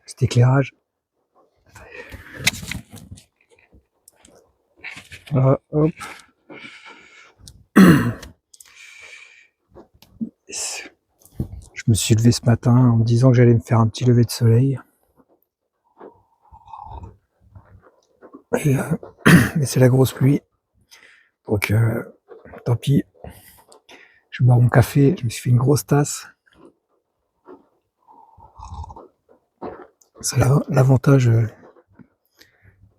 cet éclairage. Voilà, hop. Je me suis levé ce matin en me disant que j'allais me faire un petit lever de soleil. Mais c'est la grosse pluie. Donc tant pis. Je bois mon café, je me suis fait une grosse tasse. C'est l'avantage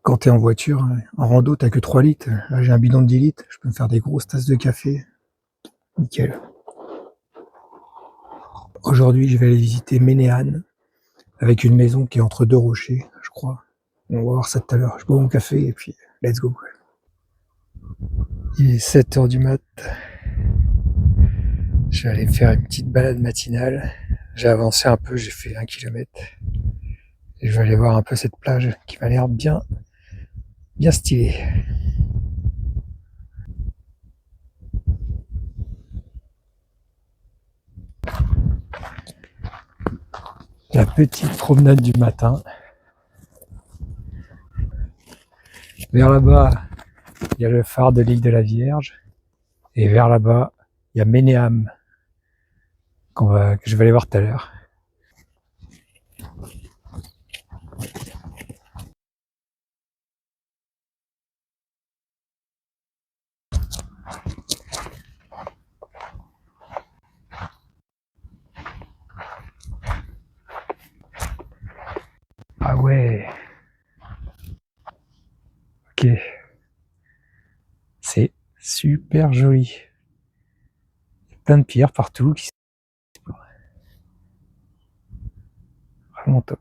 quand tu es en voiture. En rando, t'as que 3 litres. Là, j'ai un bidon de 10 litres. Je peux me faire des grosses tasses de café. Nickel. Aujourd'hui, je vais aller visiter Ménéane, avec une maison qui est entre deux rochers, je crois. On va voir ça tout à l'heure. Je bois mon café et puis let's go. Il est 7h du mat. Je vais aller me faire une petite balade matinale. J'ai avancé un peu, j'ai fait 1 kilomètre. Et je vais aller voir un peu cette plage qui m'a l'air bien stylée. La petite promenade du matin. Vers là-bas, il y a le phare de l'île de la Vierge. Et vers là-bas, il y a Ménéam, que je vais aller voir tout à l'heure. Ah ouais. Ok. C'est super joli. Il y a plein de pierres partout. Vraiment top.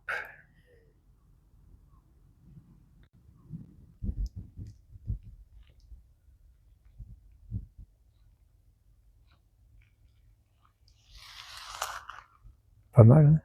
Pas mal, hein.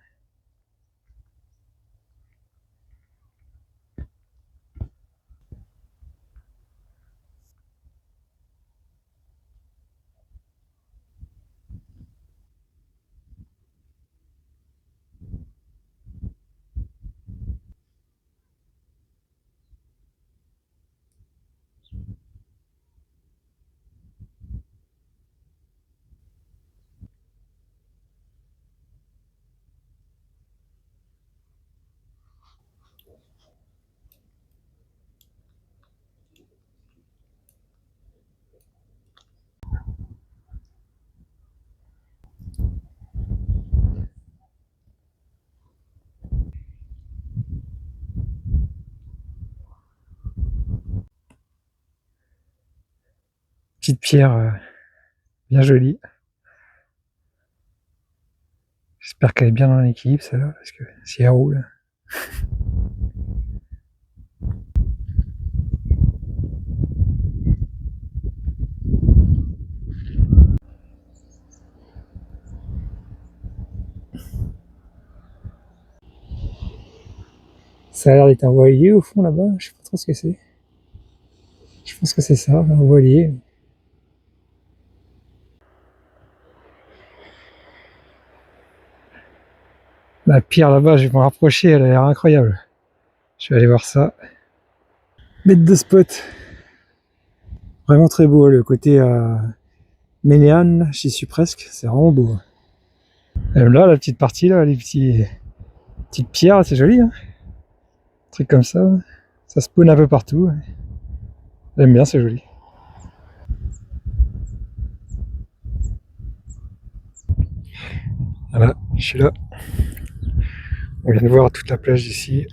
Petite pierre bien jolie. J'espère qu'elle est bien dans l'équilibre, celle-là, parce que si elle roule. Ça a l'air d'être un voilier au fond là-bas, je sais pas trop ce que c'est. Je pense que c'est ça, un voilier. La pierre là-bas, je vais me rapprocher, elle a l'air incroyable. Je vais aller voir ça. Bête de spot. Vraiment très beau, le côté Ménéane, j'y suis presque, c'est vraiment beau. Et là, la petite partie, là, les petites pierres, c'est joli, hein. Un truc comme ça spawn un peu partout. J'aime bien, c'est joli. Voilà, je suis là. On vient de voir toute la plage ici.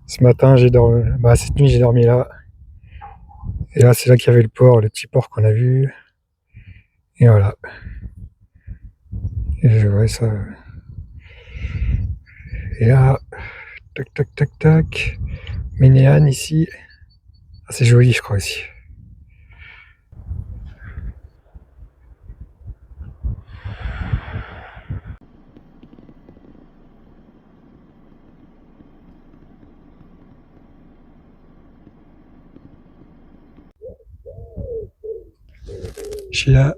Ce matin, cette nuit, j'ai dormi là. Et là, c'est là qu'il y avait le port, le petit port qu'on a vu. Et voilà. Et je vois ça. Et là, tac, tac, tac, tac. Ménéane ici. Ah, c'est joli, je crois, ici. Je suis là.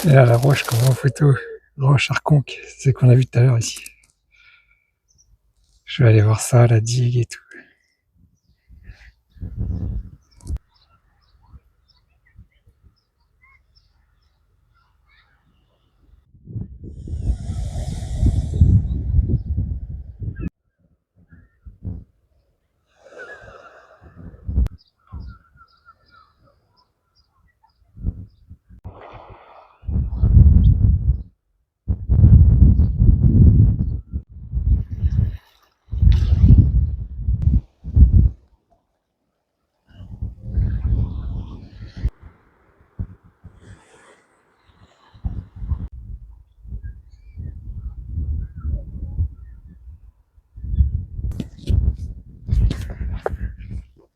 Et là, la roche qu'on voit en photo. Roche Arconque, c'est ce qu'on a vu tout à l'heure ici. Je vais aller voir ça, la digue et tout.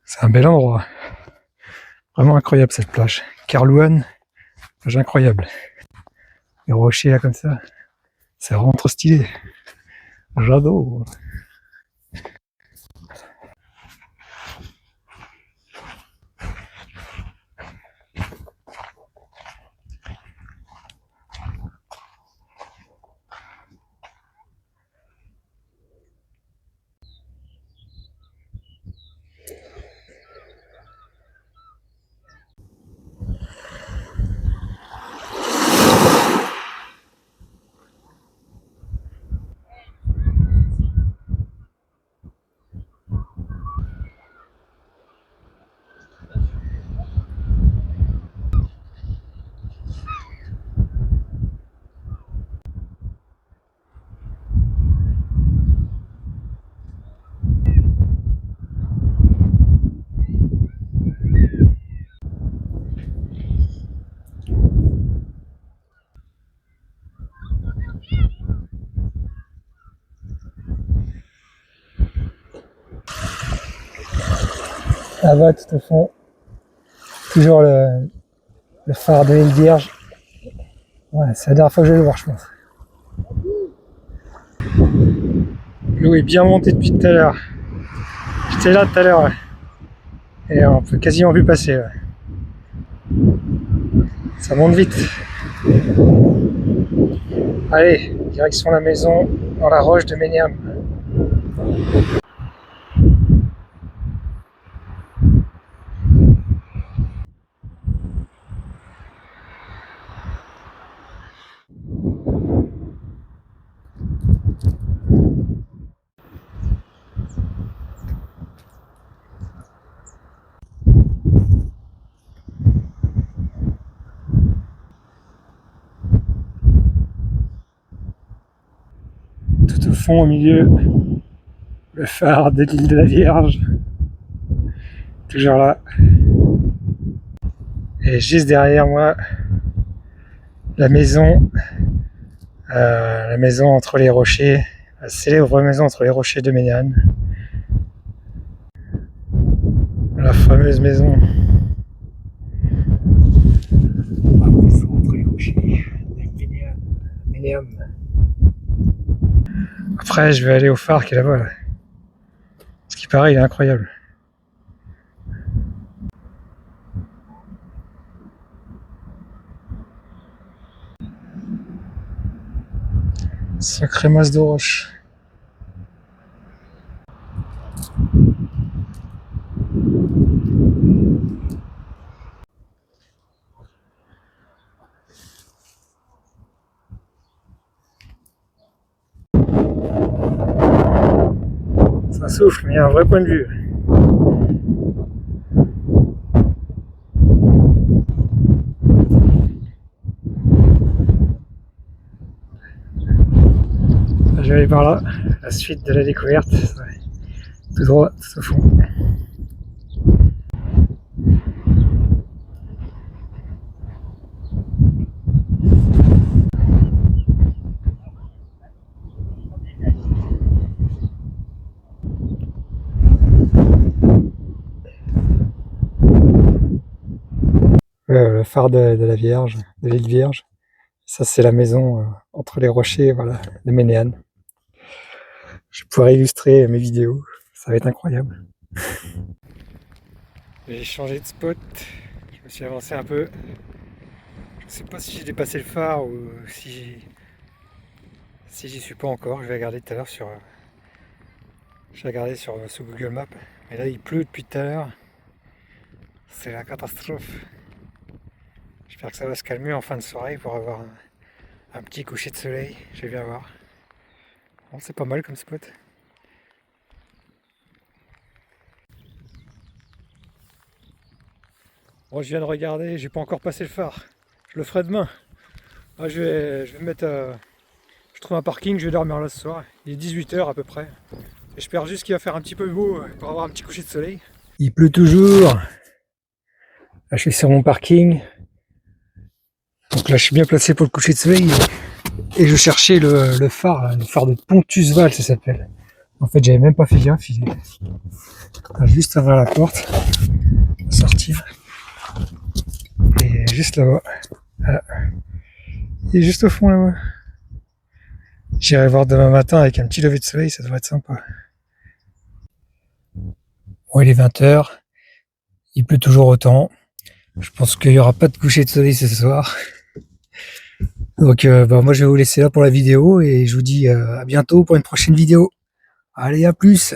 C'est un bel endroit. Vraiment incroyable cette plage. Kerlouan, plage incroyable. Les rochers là comme ça, c'est vraiment trop stylé. J'adore. Là-bas, tout au fond, toujours le phare de l'île Vierge. Ouais, c'est la dernière fois que je vais le voir, je pense. L'eau est bien montée depuis tout à l'heure. J'étais là tout à l'heure, ouais. Et on peut quasiment plus passer. Ouais. Ça monte vite. Allez, direction la maison, dans la roche de Méniam. Tout au fond, au milieu, le phare de l'île de la Vierge. Toujours là. Et juste derrière moi, la maison entre les rochers, la célèbre maison entre les rochers de Méniam. La fameuse maison. Entre les rochers de Méniam. Après, je vais aller au phare qui est là-bas. Là. Ce qui paraît, il est incroyable. Sacré masse de roches. Ça souffle, mais il y a un vrai point de vue. Je vais aller par là, la suite de la découverte, tout droit, tout au fond. Le phare de la Vierge, de l'île Vierge. Ça, c'est la maison entre les rochers, voilà, de Ménéane. Je pourrais illustrer mes vidéos, ça va être incroyable. J'ai changé de spot, je me suis avancé un peu. Je ne sais pas si j'ai dépassé le phare ou si j'y suis pas encore. Je vais regarder tout à l'heure sur J'ai regardé sur Google Maps, mais là il pleut depuis tout à l'heure. C'est la catastrophe. J'espère que ça va se calmer en fin de soirée pour avoir un petit coucher de soleil. Je vais bien voir. Bon, c'est pas mal comme spot. Bon, je viens de regarder, j'ai pas encore passé le phare. Je le ferai demain. Ah, je vais me mettre. Je trouve un parking, je vais dormir là ce soir. Il est 18 h à peu près. J'espère juste qu'il va faire un petit peu beau pour avoir un petit coucher de soleil. Il pleut toujours. Là, je suis sur mon parking. Donc là, je suis bien placé pour le coucher de soleil. Et je cherchais le phare de Pontusval, ça s'appelle. En fait, j'avais même pas fait gaffe. Il est juste avant la porte. On va sortir. Et juste là-bas. Voilà. Il est juste au fond là-bas. J'irai voir demain matin avec un petit lever de soleil, ça devrait être sympa. Bon, il est 20 h. Il pleut toujours autant. Je pense qu'il n'y aura pas de coucher de soleil ce soir. Donc moi je vais vous laisser là pour la vidéo et je vous dis à bientôt pour une prochaine vidéo. Allez, à plus!